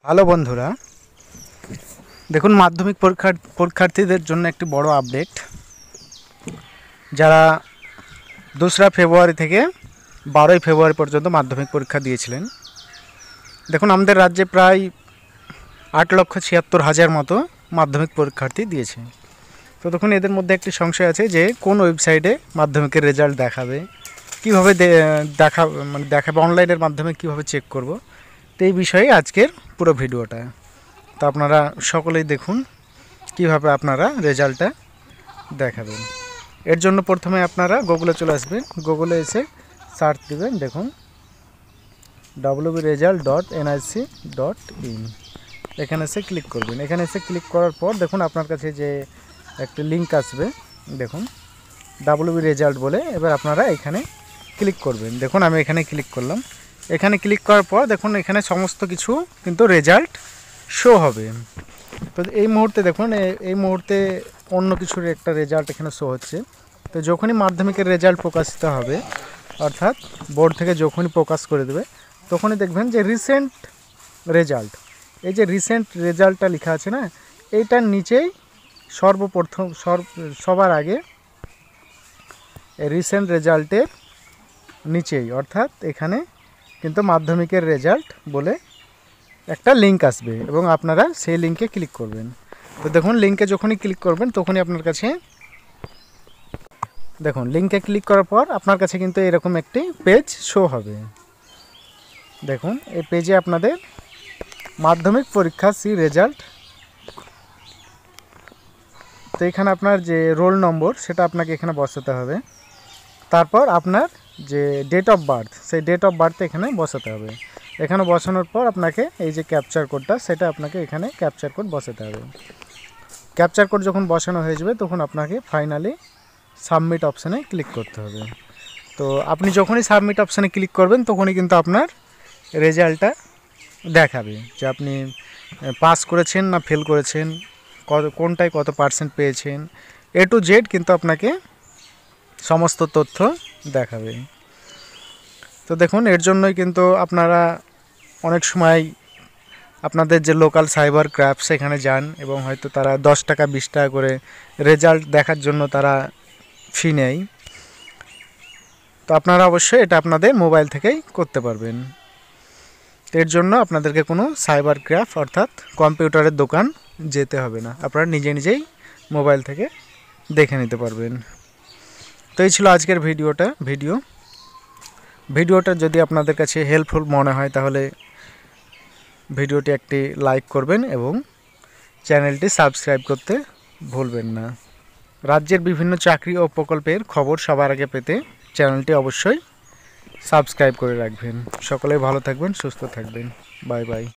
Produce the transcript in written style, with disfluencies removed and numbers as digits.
Hello বন্ধুরা, দেখুন মাধ্যমিক পরীক্ষার্থীদের জন্য একটি বড় আপডেট। যারা 2রা ফেব্রুয়ারি থেকে 12ই ফেব্রুয়ারি পর্যন্ত মাধ্যমিক পরীক্ষা দিয়েছিলেন, দেখুন আমাদের রাজ্যে প্রায় 8,76,000 মতো মাধ্যমিক পরীক্ষার্থী দিয়েছে। তো দেখুন এদের মধ্যে একটি সংশয় আছে যে কোন ওয়েবসাইটে মাধ্যমিকের রেজাল্ট দেখাবে, কীভাবে দেখাবে, অনলাইনের মাধ্যমে কীভাবে চেক করব। তো এই বিষয়ে আজকের পুরো ভিডিওটা। তো আপনারা সকলেই দেখুন কিভাবে আপনারা রেজাল্টটা দেখাবেন। এর জন্য প্রথমে আপনারা গুগলে চলে আসবেন, গুগলে এসে সার্চ দেবেন, দেখুন wbresult.nic.in, এখানে এসে ক্লিক করবেন। এখানে এসে ক্লিক করার পর দেখুন আপনার কাছে যে একটা লিঙ্ক আসবে, দেখুন wbresult বলে। এবার আপনারা এখানে ক্লিক করবেন। দেখুন আমি এখানে ক্লিক করলাম। এখানে ক্লিক করার পর দেখুন এখানে সমস্ত কিছু কিন্তু রেজাল্ট শো হবে। তো এই মুহূর্তে দেখুন এই মুহূর্তে অন্য কিছুর একটা রেজাল্ট এখানে শো হচ্ছে। তো যখনই মাধ্যমিকের রেজাল্ট প্রকাশিত হবে, অর্থাৎ বোর্ড থেকে যখনই প্রকাশ করে দেবে, তখনই দেখবেন যে রিসেন্ট রেজাল্ট, এই যে রিসেন্ট রেজাল্টটা লেখা আছে না, এইটার নিচেই সর্বপ্রথম সবার আগে রিসেন্ট রেজাল্টের নিচেই, অর্থাৎ এখানে কিন্তু মাধ্যমিকের রেজাল্ট বলে একটা লিঙ্ক আসবে এবং আপনারা সেই লিঙ্কে ক্লিক করবেন। তো দেখুন লিঙ্কে যখনই ক্লিক করবেন তখনই আপনার কাছে, দেখুন লিঙ্কে ক্লিক করার পর আপনার কাছে কিন্তু এরকম একটি পেজ শো হবে। দেখুন এই পেজে আপনাদের মাধ্যমিক পরীক্ষা সি রেজাল্ট, তো এখানে আপনার যে রোল নম্বর সেটা আপনাকে এখানে বসাতে হবে। তারপর আপনার যে ডেট অফ বার্থ, সেই ডেট অফ বার্থ এখানে বসাতে হবে। এখানে বসানোর পর আপনাকে এই যে ক্যাপচার কোডটা, সেটা আপনাকে এখানে ক্যাপচার কোড বসাতে হবে। ক্যাপচার কোড যখন বসানো হয়ে যাবে তখন আপনাকে ফাইনালি সাবমিট অপশানে ক্লিক করতে হবে। তো আপনি যখনই সাবমিট অপশানে ক্লিক করবেন তখনই কিন্তু আপনার রেজাল্টটা দেখাবে যে আপনি পাস করেছেন না ফেল করেছেন, কোনটায় কত পার্সেন্ট পেয়েছেন, A to Z কিন্তু আপনাকে সমস্ত তথ্য দেখাবে। তো দেখুন এর জন্যই কিন্তু আপনারা অনেক সময় আপনাদের যে লোকাল সাইবার ক্রাফট সেখানে যান এবং হয়তো তারা 10 টাকা 20 টাকা করে রেজাল্ট দেখার জন্য তারা ফি নেয়। তো আপনারা অবশ্যই এটা আপনাদের মোবাইল থেকেই করতে পারবেন। এর জন্য আপনাদেরকে কোনো সাইবার ক্রাফট অর্থাৎ কম্পিউটারের দোকান যেতে হবে না, আপনারা নিজেই মোবাইল থেকে দেখে নিতে পারবেন। তো এই ছিল আজকের ভিডিওটা যদি আপনাদের কাছে হেল্পফুল মনে হয় তাহলে ভিডিওটি একটি লাইক করবেন এবং চ্যানেলটি সাবস্ক্রাইব করতে ভুলবেন না। রাজ্যের বিভিন্ন চাকরি ও প্রকল্পের খবর সবার আগে পেতে চ্যানেলটি অবশ্যই সাবস্ক্রাইব করে রাখবেন। সকলেই ভালো থাকবেন, সুস্থ থাকবেন। Bye bye.